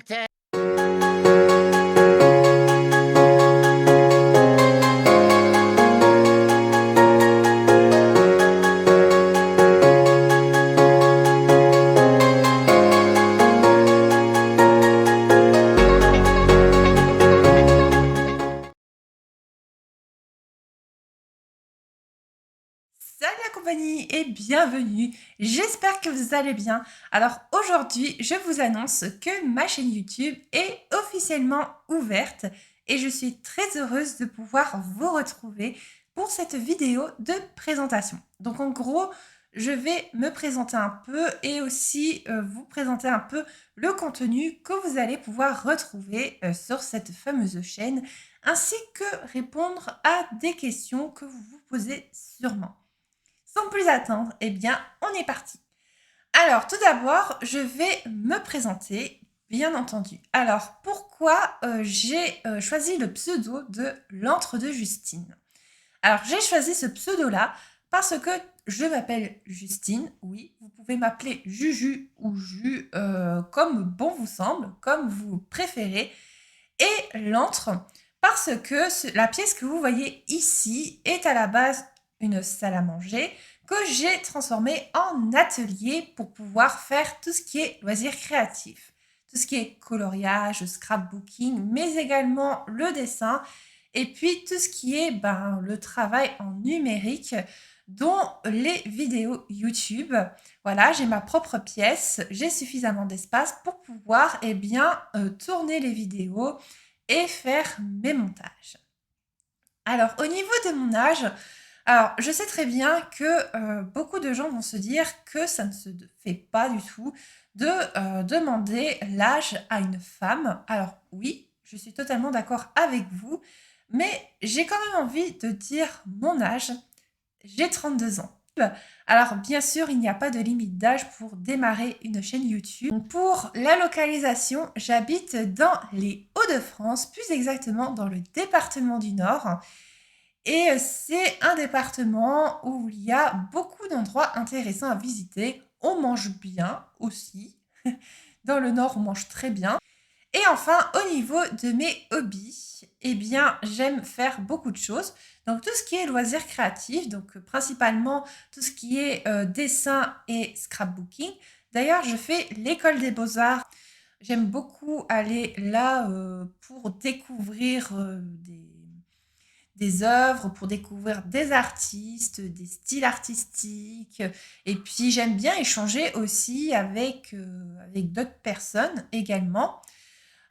t'aime. Salut la compagnie et bienvenue, j'espère que vous allez bien. Alors aujourd'hui je vous annonce que ma chaîne YouTube est officiellement ouverte et je suis très heureuse de pouvoir vous retrouver pour cette vidéo de présentation. Donc en gros je vais me présenter un peu et aussi vous présenter un peu le contenu que vous allez pouvoir retrouver sur cette fameuse chaîne ainsi que répondre à des questions que vous vous posez sûrement. Sans plus attendre, eh bien, on est parti. Alors, tout d'abord, je vais me présenter, bien entendu. Alors, pourquoi j'ai choisi le pseudo de l'entre-deux Justine? Alors, j'ai choisi ce pseudo-là parce que je m'appelle Justine, oui, vous pouvez m'appeler Juju ou Ju, comme bon vous semble, comme vous préférez, et l'antre parce que la pièce que vous voyez ici est à la base une salle à manger que j'ai transformée en atelier pour pouvoir faire tout ce qui est loisirs créatifs, tout ce qui est coloriage, scrapbooking, mais également le dessin et puis tout ce qui est le travail en numérique dont les vidéos YouTube. Voilà, j'ai ma propre pièce, j'ai suffisamment d'espace pour pouvoir tourner les vidéos et faire mes montages. Alors, au niveau de mon âge, alors je sais très bien que beaucoup de gens vont se dire que ça ne se fait pas du tout de demander l'âge à une femme. Alors oui, je suis totalement d'accord avec vous, mais j'ai quand même envie de dire mon âge. J'ai 32 ans. Alors bien sûr, il n'y a pas de limite d'âge pour démarrer une chaîne YouTube. Pour la localisation, j'habite dans les Hauts-de-France, plus exactement dans le département du Nord. Et c'est un département où il y a beaucoup d'endroits intéressants à visiter. On mange bien aussi. Dans le Nord, on mange très bien. Et enfin, au niveau de mes hobbies, eh bien, j'aime faire beaucoup de choses. Donc, tout ce qui est loisirs créatifs, donc principalement tout ce qui est dessin et scrapbooking. D'ailleurs, je fais l'école des beaux-arts. J'aime beaucoup aller là pour découvrir des œuvres, pour découvrir des artistes, des styles artistiques. Et puis, j'aime bien échanger aussi avec d'autres personnes également.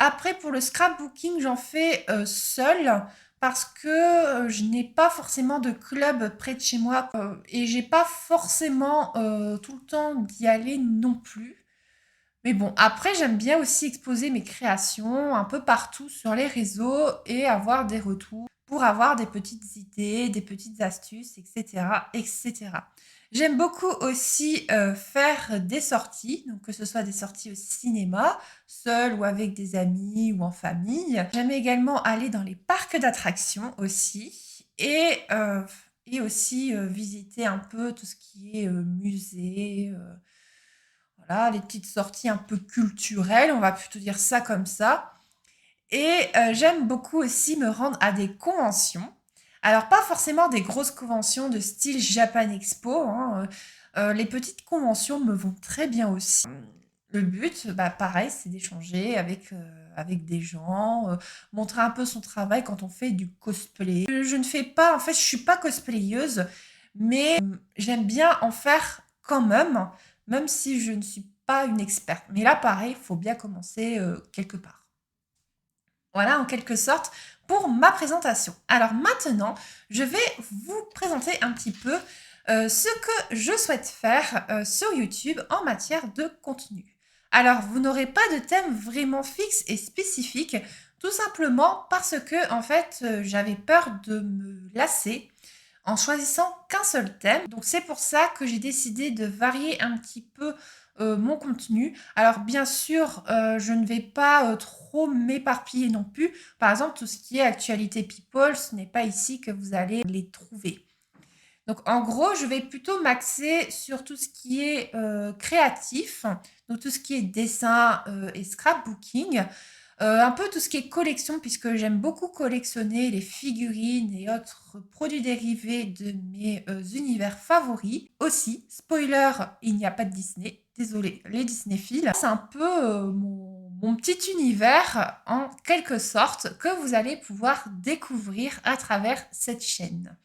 Après, pour le scrapbooking, j'en fais seule parce que je n'ai pas forcément de club près de chez moi et j'ai pas forcément tout le temps d'y aller non plus. Mais bon, après, j'aime bien aussi exposer mes créations un peu partout sur les réseaux et avoir des retours pour avoir des petites idées, des petites astuces, etc., etc. J'aime beaucoup aussi faire des sorties, donc que ce soit des sorties au cinéma, seul ou avec des amis ou en famille. J'aime également aller dans les parcs d'attractions aussi et aussi visiter un peu tout ce qui est musée. Voilà, les petites sorties un peu culturelles, on va plutôt dire ça comme ça. Et j'aime beaucoup aussi me rendre à des conventions. Alors pas forcément des grosses conventions de style Japan Expo, hein, les petites conventions me vont très bien aussi. Le but, pareil, c'est d'échanger avec des gens, montrer un peu son travail quand on fait du cosplay. Je ne fais pas, en fait, je suis pas cosplayeuse, mais j'aime bien en faire quand même si je ne suis pas une experte. Mais là, pareil, il faut bien commencer quelque part. Voilà, en quelque sorte, pour ma présentation. Alors maintenant, je vais vous présenter un petit peu ce que je souhaite faire sur YouTube en matière de contenu. Alors, vous n'aurez pas de thème vraiment fixe et spécifique, tout simplement parce que, en fait, j'avais peur de me lasser en choisissant qu'un seul thème. Donc c'est pour ça que j'ai décidé de varier un petit peu mon contenu. Alors bien sûr, je ne vais pas trop m'éparpiller non plus. Par exemple, tout ce qui est actualité people, ce n'est pas ici que vous allez les trouver. Donc en gros, je vais plutôt m'axer sur tout ce qui est créatif, donc tout ce qui est dessin et scrapbooking. Un peu tout ce qui est collection, puisque j'aime beaucoup collectionner les figurines et autres produits dérivés de mes univers favoris. Aussi, spoiler, il n'y a pas de Disney. Désolé, les Disneyphiles. C'est un peu mon petit univers, en quelque sorte, que vous allez pouvoir découvrir à travers cette chaîne.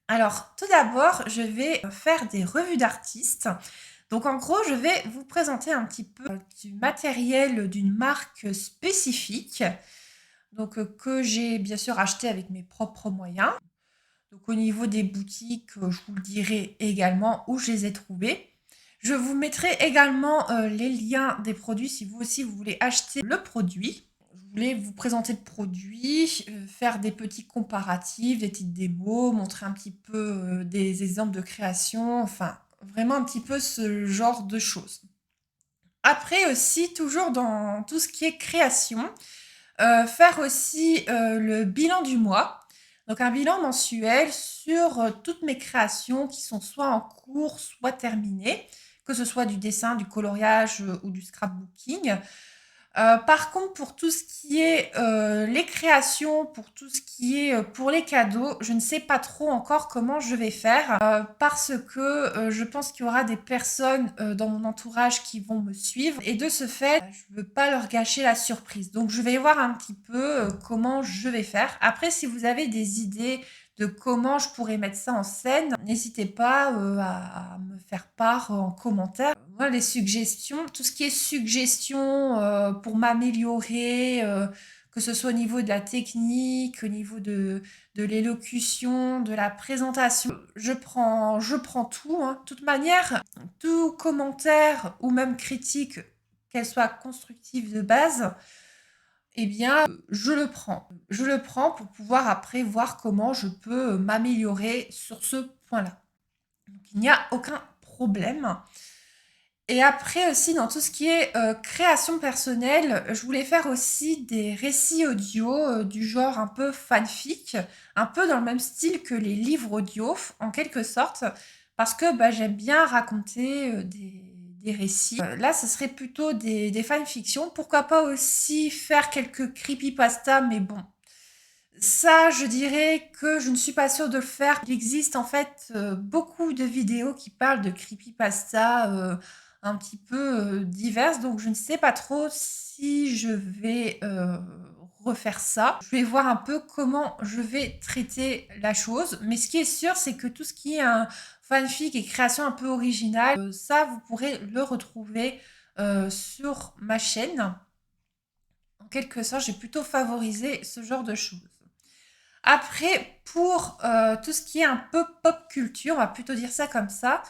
Alors, tout d'abord, je vais faire des revues d'artistes. Donc, en gros, je vais vous présenter un petit peu du matériel d'une marque spécifique, donc que j'ai bien sûr acheté avec mes propres moyens. Donc, au niveau des boutiques, je vous le dirai également où je les ai trouvées. Je vous mettrai également les liens des produits si vous aussi vous voulez acheter le produit. Je voulais vous présenter le produit, faire des petits comparatifs, des petites démos, montrer un petit peu des exemples de création, enfin vraiment un petit peu ce genre de choses. Après aussi, toujours dans tout ce qui est création, faire aussi le bilan du mois. Donc un bilan mensuel sur toutes mes créations qui sont soit en cours, soit terminées, que ce soit du dessin, du coloriage ou du scrapbooking. Par contre, pour tout ce qui est les créations, pour tout ce qui est pour les cadeaux, je ne sais pas trop encore comment je vais faire parce que je pense qu'il y aura des personnes dans mon entourage qui vont me suivre et de ce fait, je ne veux pas leur gâcher la surprise. Donc, je vais voir un petit peu comment je vais faire. Après, si vous avez des idées de comment je pourrais mettre ça en scène, n'hésitez pas à me faire part en commentaire. Moi, les suggestions, tout ce qui est suggestions pour m'améliorer, que ce soit au niveau de la technique, au niveau de l'élocution, de la présentation, je prends tout, hein. De toute manière, tout commentaire ou même critique, qu'elle soit constructive de base, eh bien, je le prends. Je le prends pour pouvoir après voir comment je peux m'améliorer sur ce point-là. Donc, il n'y a aucun problème. Et après aussi, dans tout ce qui est création personnelle, je voulais faire aussi des récits audio du genre un peu fanfic, un peu dans le même style que les livres audio, en quelque sorte, parce que bah, j'aime bien raconter des récits. Là, ce serait plutôt des fanfictions. Pourquoi pas aussi faire quelques creepypasta, mais bon, ça, je dirais que je ne suis pas sûre de le faire. Il existe en fait beaucoup de vidéos qui parlent de creepypasta un petit peu diverses, donc je ne sais pas trop si je vais refaire ça. Je vais voir un peu comment je vais traiter la chose, mais ce qui est sûr, c'est que tout ce qui est un fanfic et création un peu originale, ça, vous pourrez le retrouver sur ma chaîne. En quelque sorte, j'ai plutôt favorisé ce genre de choses. Après, pour tout ce qui est un peu pop culture, on va plutôt dire ça comme ça,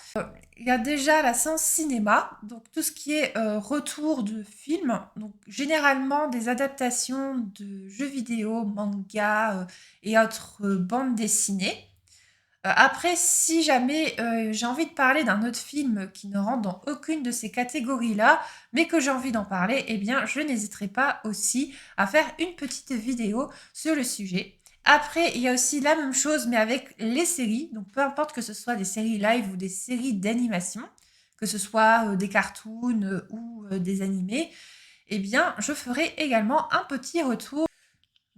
il y a déjà la séance cinéma, donc tout ce qui est retour de films, donc généralement des adaptations de jeux vidéo, mangas et autres bandes dessinées. Après, si jamais j'ai envie de parler d'un autre film qui ne rentre dans aucune de ces catégories-là, mais que j'ai envie d'en parler, eh bien, je n'hésiterai pas aussi à faire une petite vidéo sur le sujet. Après, il y a aussi la même chose, mais avec les séries. Donc, peu importe que ce soit des séries live ou des séries d'animation, que ce soit des cartoons ou des animés, eh bien, je ferai également un petit retour.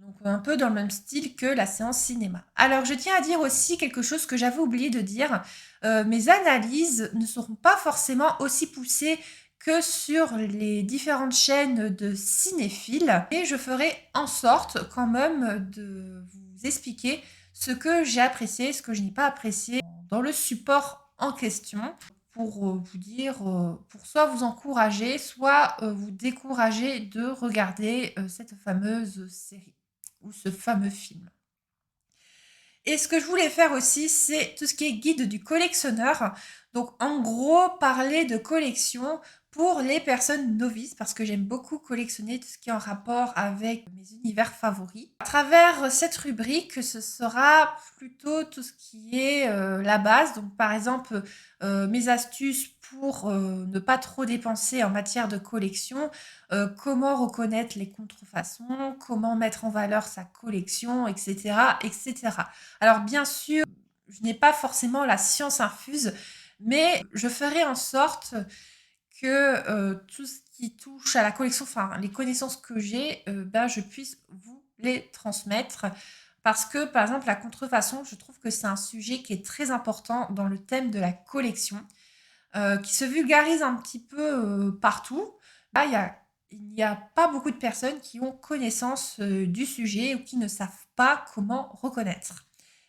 Donc un peu dans le même style que la séance cinéma. Alors je tiens à dire aussi quelque chose que j'avais oublié de dire. Mes analyses ne seront pas forcément aussi poussées que sur les différentes chaînes de cinéphiles. Et je ferai en sorte quand même de vous expliquer ce que j'ai apprécié, ce que je n'ai pas apprécié dans le support en question pour vous dire, pour soit vous encourager, soit vous décourager de regarder cette fameuse série ou ce fameux film. Et ce que je voulais faire aussi, c'est tout ce qui est guide du collectionneur. Donc en gros, parler de collection pour les personnes novices, parce que j'aime beaucoup collectionner tout ce qui est en rapport avec mes univers favoris. À travers cette rubrique, ce sera plutôt tout ce qui est la base. Donc par exemple, mes astuces pour ne pas trop dépenser en matière de collection, comment reconnaître les contrefaçons, comment mettre en valeur sa collection, etc., etc. Alors bien sûr, je n'ai pas forcément la science infuse, mais je ferai en sorte que tout ce qui touche à la collection, enfin les connaissances que j'ai, ben, je puisse vous les transmettre. Parce que, par exemple, la contrefaçon, je trouve que c'est un sujet qui est très important dans le thème de la collection, qui se vulgarise un petit peu partout. Là, il n'y a pas beaucoup de personnes qui ont connaissance du sujet ou qui ne savent pas comment reconnaître.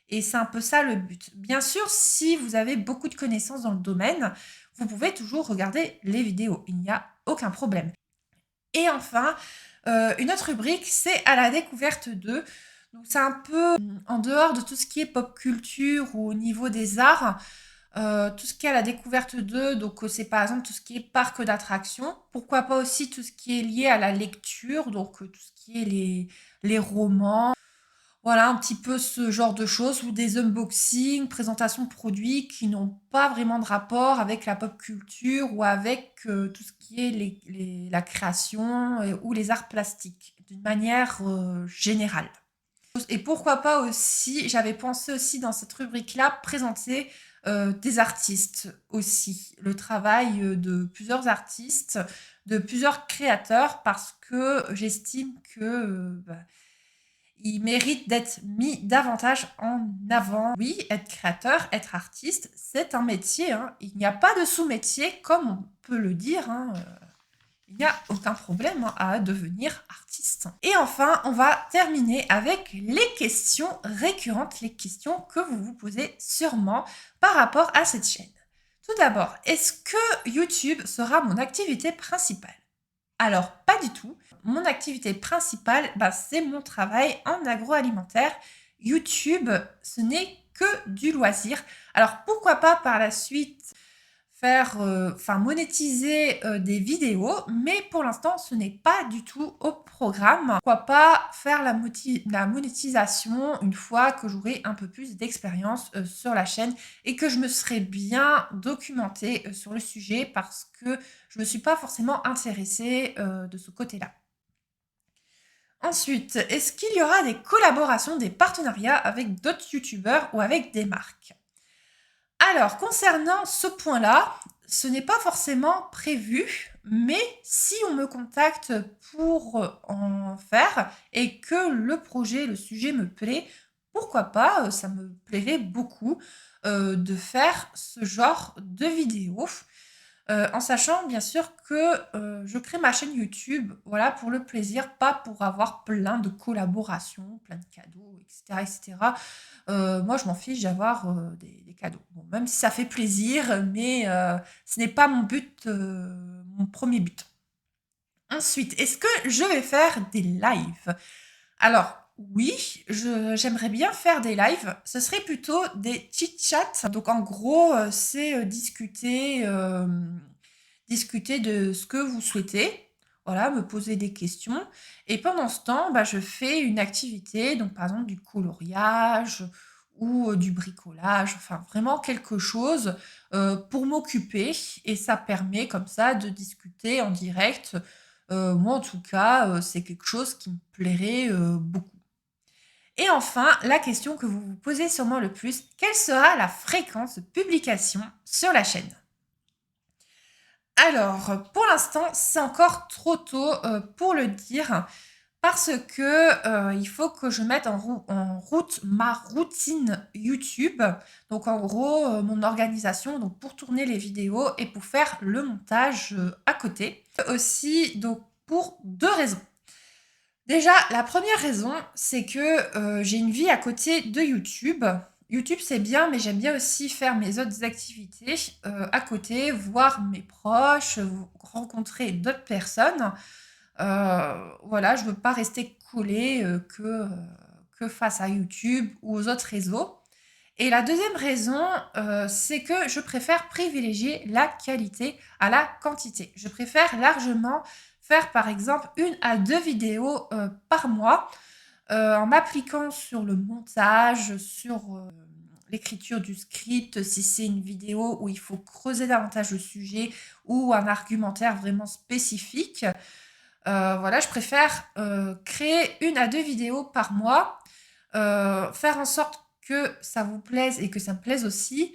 Et c'est un peu ça le but. Bien sûr, si vous avez beaucoup de connaissances dans le domaine, vous pouvez toujours regarder les vidéos. Il n'y a aucun problème. Et enfin, une autre rubrique, c'est à la découverte de. Donc c'est un peu en dehors de tout ce qui est pop culture ou au niveau des arts. Tout ce qui est à la découverte d'eux, donc c'est par exemple tout ce qui est parc d'attractions. Pourquoi pas aussi tout ce qui est lié à la lecture, donc tout ce qui est les romans. Voilà, un petit peu ce genre de choses, ou des unboxings, présentations de produits qui n'ont pas vraiment de rapport avec la pop culture ou avec tout ce qui est la création ou les arts plastiques, d'une manière générale. Et pourquoi pas aussi, j'avais pensé aussi dans cette rubrique-là, présenter des artistes aussi, le travail de plusieurs artistes, de plusieurs créateurs, parce que j'estime que bah, ils méritent d'être mis davantage en avant. Oui, être créateur, être artiste, c'est un métier, hein. Il n'y a pas de sous-métier, comme on peut le dire, hein. Il n'y a aucun problème hein, à devenir artiste. Et enfin, on va terminer avec les questions récurrentes, les questions que vous vous posez sûrement par rapport à cette chaîne. Tout d'abord, est-ce que YouTube sera mon activité principale? Alors, pas du tout. Mon activité principale, bah, c'est mon travail en agroalimentaire. YouTube, ce n'est que du loisir. Alors, pourquoi pas par la suite faire, enfin monétiser des vidéos, mais pour l'instant, ce n'est pas du tout au programme. Pourquoi pas faire la monétisation une fois que j'aurai un peu plus d'expérience sur la chaîne et que je me serai bien documentée sur le sujet parce que je ne me suis pas forcément intéressée de ce côté-là. Ensuite, est-ce qu'il y aura des collaborations, des partenariats avec d'autres youtubeurs ou avec des marques? Alors, concernant ce point-là, ce n'est pas forcément prévu, mais si on me contacte pour en faire et que le projet, le sujet me plaît, pourquoi pas, ça me plairait beaucoup de faire ce genre de vidéo. En sachant bien sûr que je crée ma chaîne YouTube, voilà, pour le plaisir, pas pour avoir plein de collaborations, plein de cadeaux, etc., etc. Moi, je m'en fiche d'avoir des cadeaux. Bon, même si ça fait plaisir, mais ce n'est pas mon but, mon premier but. Ensuite, est-ce que je vais faire des lives? Alors, oui, j'aimerais bien faire des lives. Ce serait plutôt des chit-chats. Donc, en gros, c'est discuter de ce que vous souhaitez. Voilà, me poser des questions. Et pendant ce temps, bah, je fais une activité, donc par exemple du coloriage ou du bricolage, enfin vraiment quelque chose pour m'occuper. Et ça permet comme ça de discuter en direct. Moi, en tout cas, c'est quelque chose qui me plairait beaucoup. Et enfin, la question que vous vous posez sûrement le plus, quelle sera la fréquence de publication sur la chaîne? Alors, pour l'instant, c'est encore trop tôt pour le dire parce que il faut que je mette en route ma routine YouTube. Donc, en gros, mon organisation donc pour tourner les vidéos et pour faire le montage à côté. Aussi, donc pour deux raisons. Déjà, la première raison, c'est que j'ai une vie à côté de YouTube. YouTube, c'est bien, mais j'aime bien aussi faire mes autres activités à côté, voir mes proches, rencontrer d'autres personnes. Voilà, je ne veux pas rester collée que face à YouTube ou aux autres réseaux. Et la deuxième raison, c'est que je préfère privilégier la qualité à la quantité. Je préfère largement faire par exemple 1 à 2 vidéos par mois en m'appliquant sur le montage, sur l'écriture du script, si c'est une vidéo où il faut creuser davantage le sujet ou un argumentaire vraiment spécifique. Voilà, je préfère créer 1 à 2 vidéos par mois, faire en sorte que ça vous plaise et que ça me plaise aussi,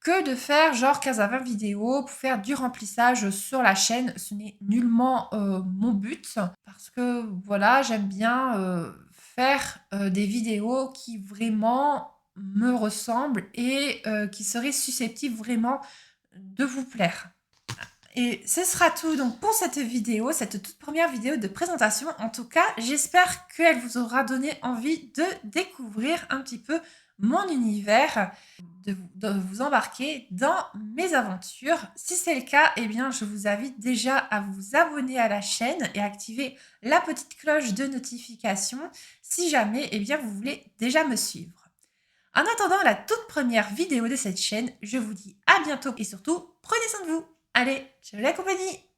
que de faire genre 15 à 20 vidéos pour faire du remplissage sur la chaîne. Ce n'est nullement mon but parce que voilà, j'aime bien faire des vidéos qui vraiment me ressemblent et qui seraient susceptibles vraiment de vous plaire. Et ce sera tout donc pour cette vidéo, cette toute première vidéo de présentation. En tout cas, j'espère qu'elle vous aura donné envie de découvrir un petit peu mon univers, de vous embarquer dans mes aventures. Si c'est le cas, eh bien, je vous invite déjà à vous abonner à la chaîne et activer la petite cloche de notification si jamais, eh bien, vous voulez déjà me suivre. En attendant la toute première vidéo de cette chaîne, je vous dis à bientôt et surtout, prenez soin de vous. Allez, ciao la compagnie!